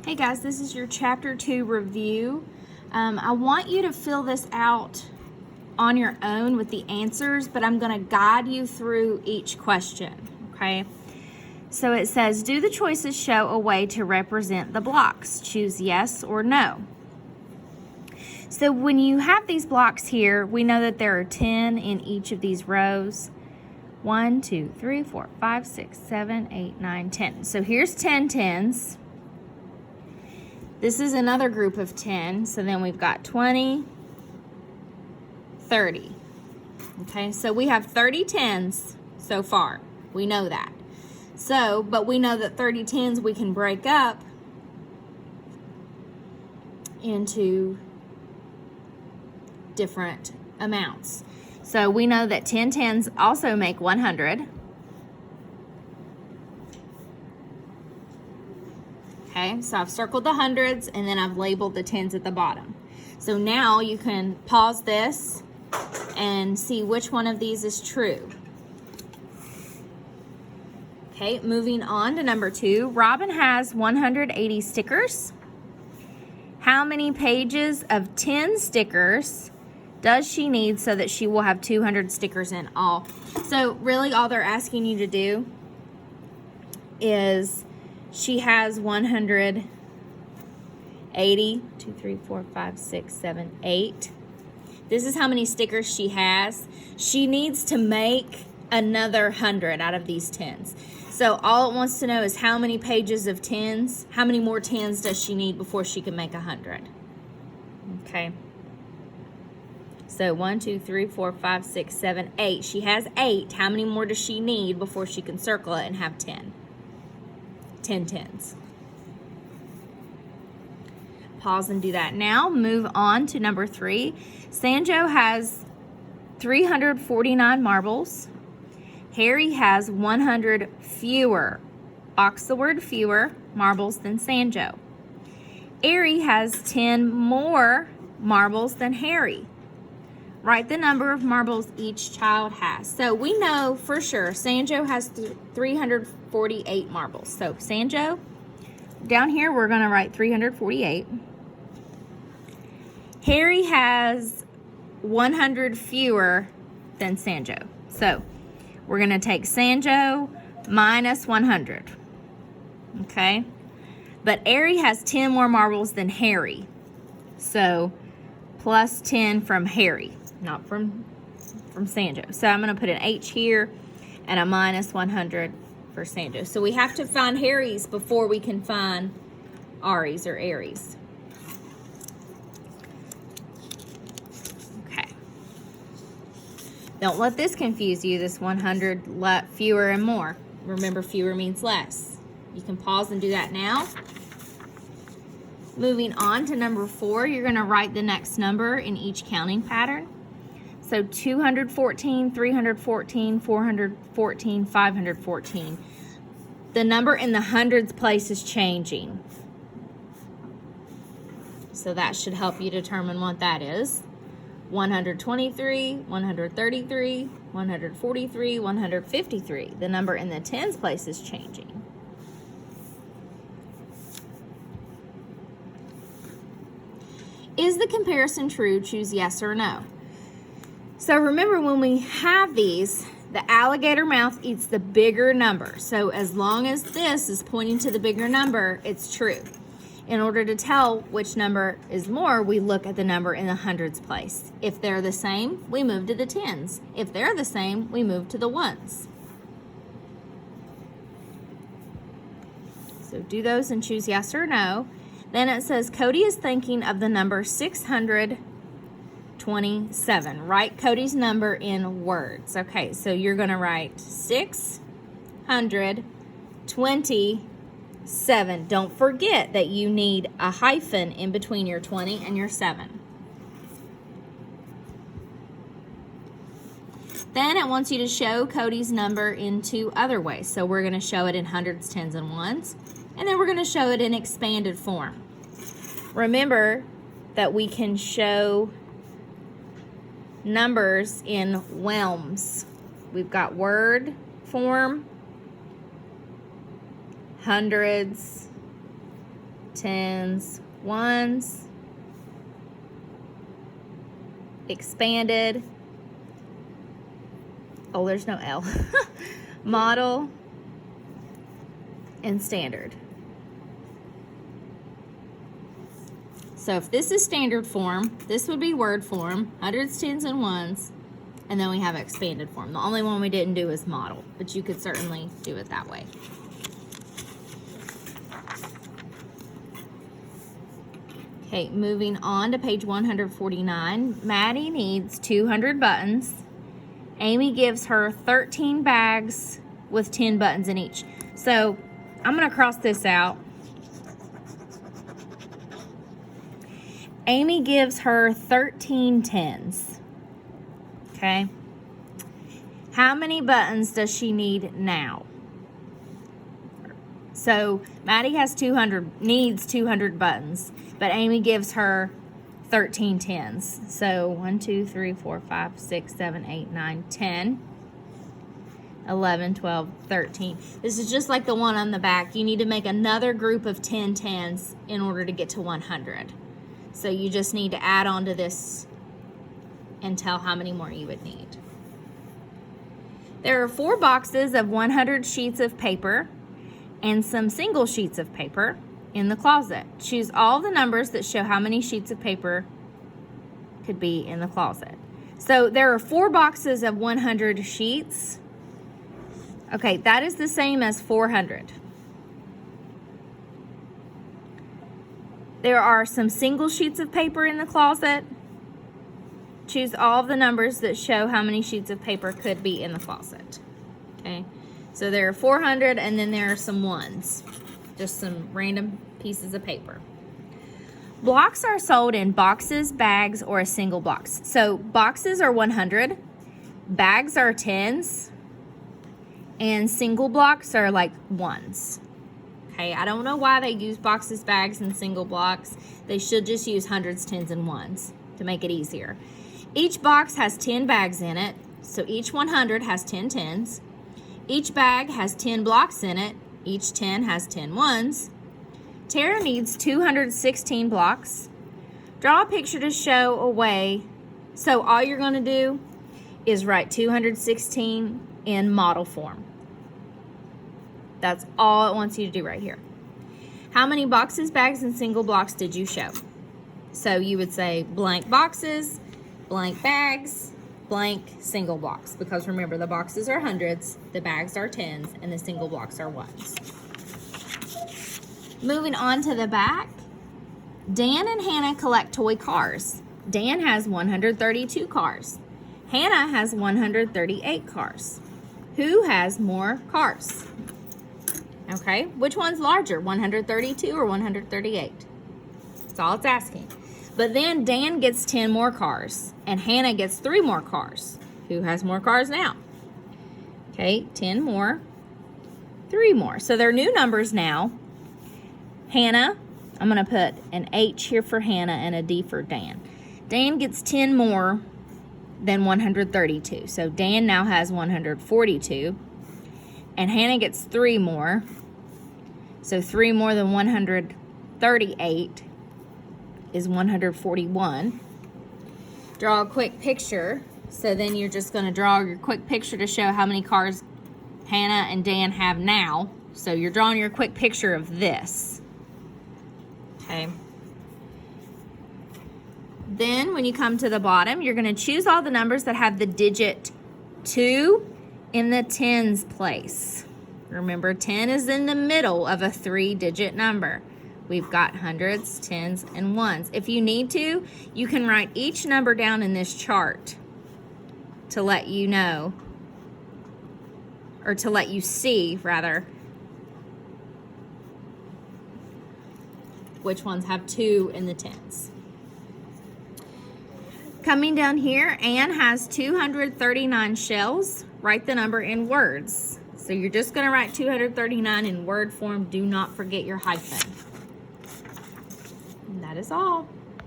Hey guys, this is your Chapter 2 review. I want you to fill this out on your own with the answers, but I'm going to guide you through each question, okay? So it says, do the choices show a way to represent the blocks? Choose yes or no. So when you have these blocks here, we know that there are 10 in each of these rows. 1, 2, 3, 4, 5, 6, 7, 8, 9, 10. So here's 10 tens. This is another group of 10. So then we've got 20, 30. Okay, so we have 30 tens so far. We know that. So, but we know that 30 tens we can break up into different amounts. So we know that 10 tens also make 100. Okay, so I've circled the hundreds and then I've labeled the tens at the bottom. So now you can pause this and see which one of these is true. Okay, moving on to number 2. Robin has 180 stickers. How many pages of 10 stickers does she need so that she will have 200 stickers in all? So really all they're asking you to do is she has 180, 2, 3, 4, 5, 6, 7, 8. This is how many stickers she has. She needs to make another 100 out of these tens. So all it wants to know is how many pages of tens, how many more tens does she need before she can make 100? Okay. So 1, 2, 3, 4, 5, 6, 7, 8. She has 8. How many more does she need before she can circle it and have 10? 10 tens. Pause and do that now. Move on to number 3. Sanjo has 349 marbles. Harry has 100 fewer, box the word fewer, marbles than Sanjo. Ari has 10 more marbles than Harry. Write the number of marbles each child has. So we know for sure Sanjo has 348 marbles. So Sanjo, down here we're going to write 348. Harry has 100 fewer than Sanjo. So we're going to take Sanjo minus 100. Okay? But Ari has 10 more marbles than Harry. So plus 10 from Harry, not from Sanjo. So I'm going to put an H here and a minus 100 for Sanjo. So we have to find Harry's before we can find Ari's or Aries. Okay. Don't let this confuse you, this 100 fewer and more. Remember, fewer means less. You can pause and do that now. Moving on to number 4, you're going to write the next number in each counting pattern. So 214, 314, 414, 514. The number in the hundreds place is changing. So that should help you determine what that is. 123, 133, 143, 153. The number in the tens place is changing. Is the comparison true? Choose yes or no. So remember, when we have these, the alligator mouth eats the bigger number. So as long as this is pointing to the bigger number, it's true. In order to tell which number is more, we look at the number in the hundreds place. If they're the same, we move to the tens. If they're the same, we move to the ones. So do those and choose yes or no. Then it says Cody is thinking of the number 627. Write Cody's number in words. Okay, so you're going to write 627. Don't forget that you need a hyphen in between your 20 and your 7. Then it wants you to show Cody's number in 2 other ways. So we're going to show it in hundreds, tens, and ones. And then we're going to show it in expanded form. Remember that we can show numbers in whelms. We've got word form, hundreds, tens, ones, expanded, oh, there's no L, model, and standard. So if this is standard form, this would be word form, hundreds, tens, and ones, and then we have expanded form. The only one we didn't do is model, but you could certainly do it that way. Okay, moving on to page 149. Maddie needs 200 buttons. Amy gives her 13 bags with 10 buttons in each. So I'm gonna cross this out. Amy gives her 13 tens. Okay. How many buttons does she need now? So Maddie has needs 200 buttons, but Amy gives her 13 tens. So 1, 2, 3, 4, 5, 6, 7, 8, 9, 10, 11, 12, 13. This is just like the one on the back. You need to make another group of 10 tens in order to get to 100. So you just need to add on to this and tell how many more you would need. There are 4 boxes of 100 sheets of paper and some single sheets of paper in the closet. Choose all the numbers that show how many sheets of paper could be in the closet. So there are 4 boxes of 100 sheets. Okay, that is the same as 400. There are some single sheets of paper in the closet. Choose all of the numbers that show how many sheets of paper could be in the closet. Okay, so there are 400 and then there are some ones, just some random pieces of paper. Blocks are sold in boxes, bags, or a single box. So boxes are 100, bags are tens, and single blocks are like ones. Okay, I don't know why they use boxes, bags, and single blocks. They should just use hundreds, tens, and ones to make it easier. Each box has 10 bags in it, so each 100 has 10 tens. Each bag has 10 blocks in it. Each 10 has 10 ones. Tara needs 216 blocks. Draw a picture to show a way. So all you're going to do is write 216 in model form. That's all it wants you to do right here. How many boxes, bags, and single blocks did you show? So you would say blank boxes, blank bags, blank single blocks. Because remember, the boxes are hundreds, the bags are tens, and the single blocks are ones. Moving on to the back. Dan and Hannah collect toy cars. Dan has 132 cars. Hannah has 138 cars. Who has more cars? Okay, which one's larger, 132 or 138? That's all it's asking. But then Dan gets 10 more cars, and Hannah gets 3 more cars. Who has more cars now? Okay, 10 more, 3 more. So they're new numbers now. Hannah, I'm going to put an H here for Hannah and a D for Dan. Dan gets 10 more than 132. So Dan now has 142. And Hannah gets 3 more. So 3 more than 138 is 141. Draw a quick picture. So then you're just going to draw your quick picture to show how many cars Hannah and Dan have now. So you're drawing your quick picture of this. Okay. Then when you come to the bottom, you're going to choose all the numbers that have the digit 2 in the tens place. Remember, 10 is in the middle of a 3-digit number. We've got hundreds, tens, and ones. If you need to, you can write each number down in this chart to let you know, or to let you see, rather, which ones have 2 in the tens. Coming down here, Anne has 239 shells. Write the number in words. So you're just going to write 239 in word form. Do not forget your hyphen. And that is all.